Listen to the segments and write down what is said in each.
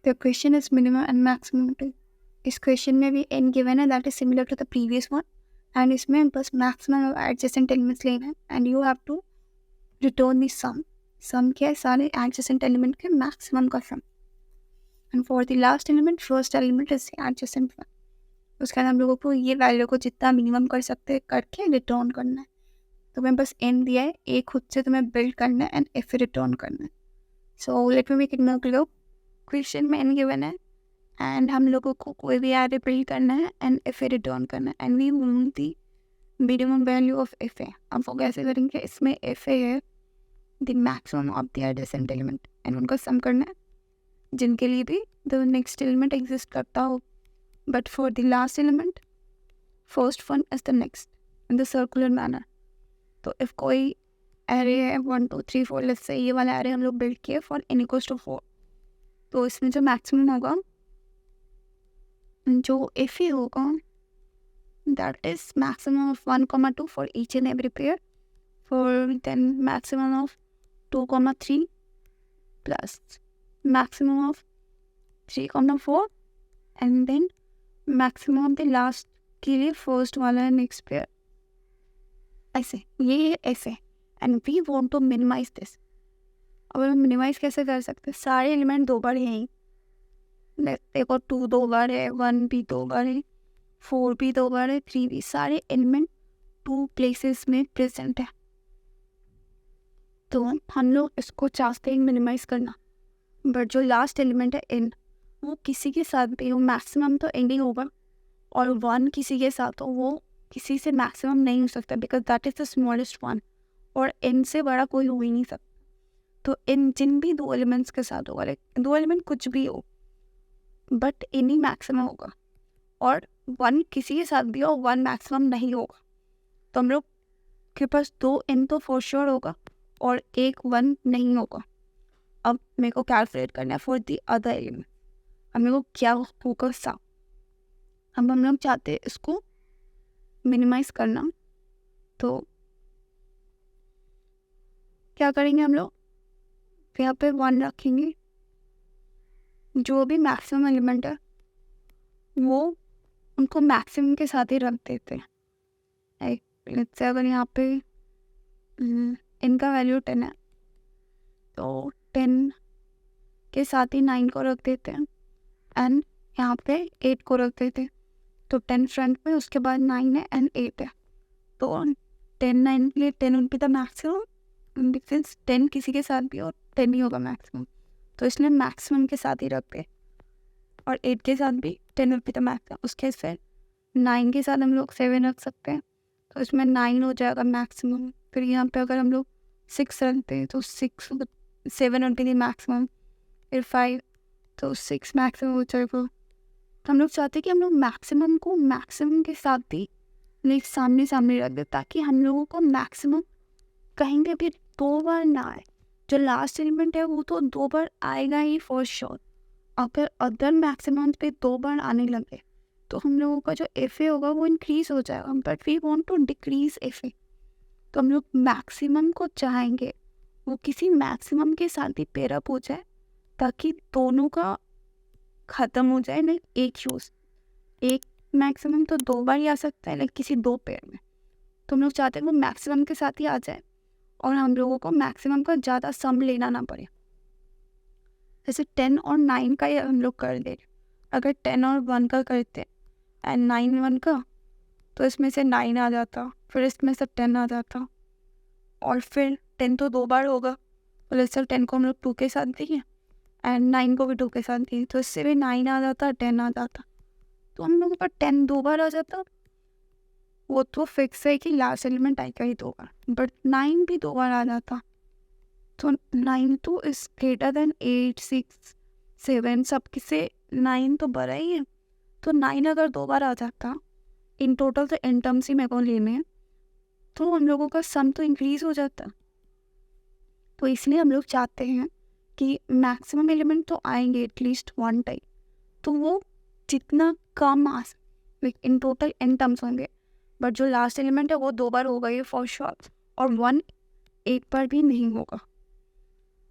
The question is minimum and maximum too. इस question में भी n गिवन है that is similar to the previous one, and इसमें बस मैक्सिमम और एडजेसेंट एलिमेंट्स लेना है and you have to return the sum. Sum क्या है? सारे एडजेसेंट एलिमेंट के मैक्सिमम का sum. And for the last element first element is adjacent one. उसके बाद हम लोगों को ये वैल्यू को जितना मिनिमम कर सकते हैं करके रिटर्न करना है. तो मैं बस n दिया है, a खुद से तुम्हें बिल्ड करना है एंड f रिटर्न करना है. So let me make it more clear. Question में n गिवन है एंड हम लोगों को कोई भी एरे बिल्ड करना है एंड एफ ए रिटर्न करना है and we want the minimum value of F A. अब वो कैसे करेंगे? इसमें एफ ए है the maximum of the adjacent element and उनका सम करना है जिनके लिए भी द नेक्स्ट एलिमेंट एग्जिस्ट करता हो. But for the last element first one is the next in the circular manner. तो इफ कोई एरे है 1 2 3 4, लेट्स से ये वाला एरे हम लोग बिल्ड किए फॉर n इक्वल्स टू 4, तो इसमें जो मैक्सिमम होगा, जो एफ ए होगा, that is maximum of 1,2 for each and every pair, for then maximum of 2,3 plus maximum of 3,4 and then maximum of the last के लिए फर्स्ट वाला नेक्स्ट पेयर. ऐसे ये ऐसे and we want to minimize this. अब हम minimise कैसे कर सकते हैं? सारे एलिमेंट दो बार हैं. देखो 2 2 बार है, 1 भी 2 बार है, 4 भी 2 बार है, 3 भी. सारे एलिमेंट 2 प्लेसेस में प्रेजेंट है. तो हम लोग इसको चाहते हैं मिनिमाइज करना, बट जो लास्ट एलिमेंट है n, वो किसी के साथ भी हो मैक्सिमम तो n ही होगा, और 1 किसी के साथ हो वो किसी से मैक्सिमम नहीं हो सकता because that is the smallest one, और n से बड़ा कोई हो ही नहीं सकता. तो इन जिन भी 2 एलिमेंट्स के साथ होगा, लाइक 2 एलिमेंट कुछ भी हो, बट n ही मैक्सिमम होगा, और 1 किसी के साथ भी हो 1 मैक्सिमम नहीं होगा. तो हम लोग के पास 2 n तो फॉर श्योर होगा और एक 1 नहीं होगा. अब मेरे को कैलकुलेट करना है फॉर द अदर एलिमेंट. अब मेरे को क्या होगा सा. अब हम लोग चाहते हैं इसको मिनिमाइज करना, तो क्या करेंगे हम लोग? यहाँ पे 1 रखेंगे. जो भी मैक्सिमम एलिमेंट है वो उनको मैक्सिमम के साथ ही रख देते हैं. लेट्स से अगर यहाँ पे इनका वैल्यू 10 है तो 10 के साथ ही 9 को रख देते हैं एंड यहाँ पे 8 को रख देते हैं. तो 10 फ्रंट में, उसके बाद 9 है एंड 8 है. तो 10 9 के लिए 10 will be the maximum, since 10 किसी के साथ भी और 10 ही होगा मैक्सिमम, तो इसलिए मैक्सिमम के साथ ही रखते हैं. और 8 के साथ भी 10 विल बी द मैक्सिमम. उसके फिर 9 के साथ हम लोग 7 रख सकते हैं, तो इसमें 9 हो जाएगा मैक्सिमम. फिर यहाँ पे अगर हम लोग 6 रखते हैं तो 7 विल बी द मैक्सिमम. फिर 5, तो 6 मैक्सिमम हो जाएगा. तो हम लोग चाहते हैं कि हम लोग मैक्सिमम को मैक्सिमम के साथ भी लाइक सामने सामने रख दे, ताकि हम लोगों को मैक्सिमम कहीं पे भी 2 बार ना आए. जो लास्ट एलिमेंट है वो तो 2 बार आएगा ही फॉर श्योर. अगर अदर मैक्सिमम पे 2 बार आने लगे तो हम लोगों का जो एफ ए होगा वो इंक्रीज हो जाएगा, but we want to decrease F A. तो हम लोग मैक्सिमम को चाहेंगे वो किसी मैक्सिमम के साथ ही पेयर अप हो जाए, ताकि दोनों का ख़त्म हो जाए. लाइक एक यूज़, एक मैक्सिमम तो 2 बार ही आ सकता है लाइक किसी 2 पेयर में. तो हम लोग चाहते हैं वो मैक्सिमम के साथ ही आ जाए और हम लोगों को मैक्सिमम का ज़्यादा सम लेना ना पड़े. जैसे 10 और 9 का ही हम लोग कर दे. अगर 10 और 1 का करते एंड 9 1 का, तो इसमें से 9 आ जाता, फिर इसमें से 10 आ जाता, और फिर 10 तो 2 बार होगा, तो लेट्स से 10 को हम लोग 2 के साथ दिए एंड 9 को भी 2 के साथ दिए, तो इससे भी 9 आ जाता, 10 आ जाता. तो हम लोगों का 10 2 बार आ जाता. वो तो फिक्स है कि लास्ट एलिमेंट आएगा ही 2 बार, बट 9 भी 2 बार आ जाता. तो 9 तो इज ग्रेटर देन 8 6 7, सब किसे 9 तो बड़ा ही है. तो 9 अगर 2 बार आ जाता इन टोटल, तो इन टर्म्स ही मेरे को लेने हैं, तो हम लोगों का सम तो इंक्रीज हो जाता. तो इसलिए हम लोग चाहते हैं कि मैक्सिमम एलिमेंट तो आएंगे एटलीस्ट 1 टाइम, तो वो जितना कम आ like in total n terms होंगे, बट जो लास्ट एलिमेंट है वो 2 बार होगा ये फॉर श्योर, और 1 एक बार भी नहीं होगा.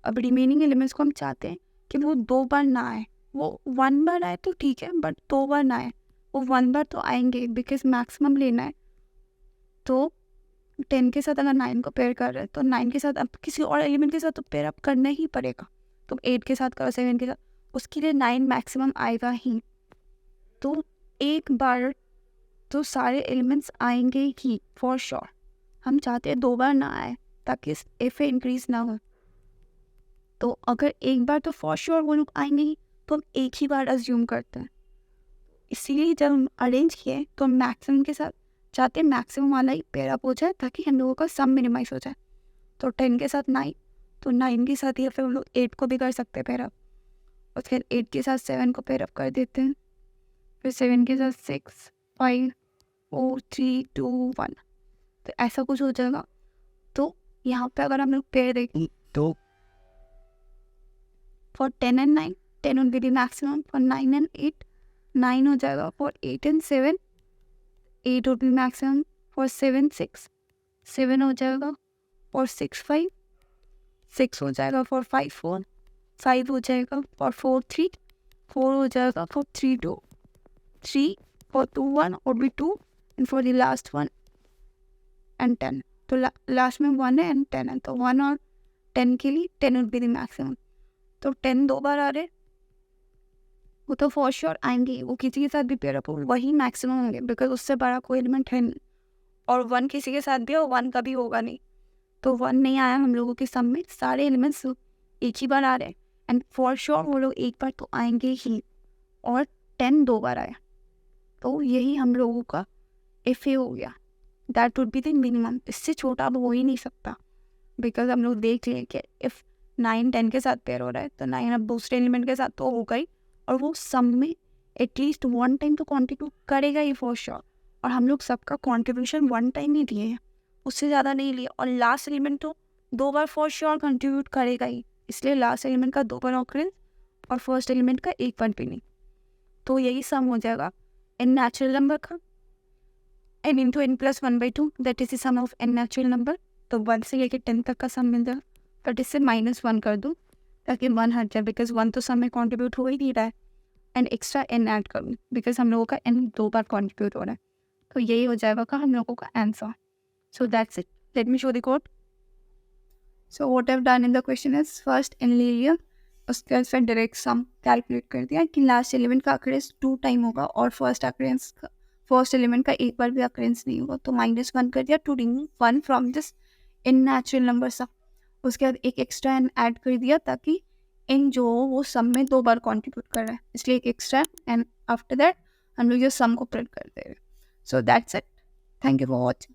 अब रिमेनिंग एलिमेंट्स को हम चाहते हैं कि वो 2 बार ना आए, वो 1 बार आए तो ठीक है, बट 2 बार ना आए, वो 1 बार तो आएंगे बिकॉज मैक्सिमम लेना है। तो 10 के साथ अगर 9 को पेयर कर रहे हैं तो 9 के साथ अब किसी और एलिमेंट के साथ तो पेयर अप करना ही पड़ेगा। तो 8 के साथ करो, 7 के साथ, उसके लिए 9 मैक्सिमम आएगा ही। तो एक बार तो सारे एलिमेंट्स आएंगे ही फॉर श्योर। हम चाहते हैं 2 बार ना आए ताकि एफ इंक्रीज ना हो। तो अगर एक बार तो फॉर श्योर वो लोग आएंगे ही, तो हम एक ही बार अज्यूम करते हैं। इसीलिए जब हम अरेंज किए तो हम मैक्सिमम के साथ चाहते हैं मैक्सिमम वाला ही पेयर अप हो जाए ताकि हम लोगों का सम मिनिमाइज हो जाए। तो 10 के साथ 9, तो 9 के साथ ही फिर हम लोग 8 को भी कर सकते हैं पेयर अप, और फिर 8 के साथ 7 को पेयर अप कर देते हैं, फिर 7 के साथ 6, 5, 4, 3, 2, 1, तो ऐसा कुछ हो जाएगा। तो यहाँ पे अगर हम लोग पेयर देखें तो for 10 and 9, 10 would be the maximum. For 9 and 8, 9 हो जाएगा. For 8 and 7, 8 would be maximum. For 7, 6, 7 हो जाएगा. For 6, 5, 6 हो जाएगा. For 5, 4, 5 हो जाएगा. For 4, 3, 4 हो जाएगा. For 3, 2, 3. For 2, 1 would be 2. And for the last one and 10. तो लास्ट में 1 है and 10 है. तो 1 और 10 के लिए 10 would be the maximum. तो 10 2 बार आ रहे, वो तो फॉर श्योर आएंगे, वो किसी के साथ भी पेयर अप हो वही मैक्सिमम होंगे बिकॉज उससे बड़ा कोई एलिमेंट है नहीं। और 1 किसी के साथ भी हो, 1 कभी होगा नहीं। तो 1 नहीं आया हम लोगों के सम में, सारे एलिमेंट्स एक ही बार आ रहे हैं एंड फॉर श्योर वो लोग एक बार तो आएंगे ही। और 10 2 बार आया, तो यही हम लोगों का एफ हो गया। That would be the minimum. इससे छोटा अब हो ही नहीं सकता बिकॉज हम लोग देख लें कि इफ़ 9 10 के साथ पेयर हो रहा है तो 9 अब दूसरे एलिमेंट के साथ तो होगा ही, और वो सम में एटलीस्ट 1 टाइम तो कॉन्ट्रीब्यूट करेगा ही फॉर श्योर। और हम लोग सबका कॉन्ट्रीब्यूशन 1 टाइम ही दिए हैं, उससे ज़्यादा नहीं लिए। और लास्ट एलिमेंट तो 2 बार फॉर श्योर कंट्रीब्यूट करेगा ही, इसलिए लास्ट एलिमेंट का 2 बार ऑकरेंस और फर्स्ट एलिमेंट का 1 बार भी नहीं। तो यही सम हो जाएगा एन नेचुरल नंबर का, n into n plus 1/2, that is the sum of n natural number. तो 1 से लेकर 10 तक का सम मिल जाएगा, बट इससे -1 कर दूँ ताकि 1 हट जाए बिकॉज 1 तो सम में कॉन्ट्रीब्यूट हो ही नहीं रहा है। एंड एक्स्ट्रा n ऐड करूँ बिकॉज हम लोगों का n 2 बार कॉन्ट्रीब्यूट हो रहा है। तो यही हो जाएगा का हम लोगों का answer. So that's it. Let me show the code. So what I have done in the question is first n ले लिया, उसके बाद फिर डायरेक्ट सम कैलकुलेट कर दिया कि लास्ट एलिमेंट का अक्रेंस 2 टाइम होगा और फर्स्ट एलिमेंट का एक बार भी अक्रेंस नहीं होगा। तो -1 कर दिया to remove 1 from this in natural number sum. उसके बाद एक एक्स्ट्रा n ऐड कर दिया ताकि n जो हो वो सम में 2 बार कॉन्ट्रीब्यूट कर रहा है, इसलिए एक एक्स्ट्रा, एंड आफ्टर दैट हम लोग ये सम को प्रिंट कर दे रहे हैं। So that's it. Thank you for watching.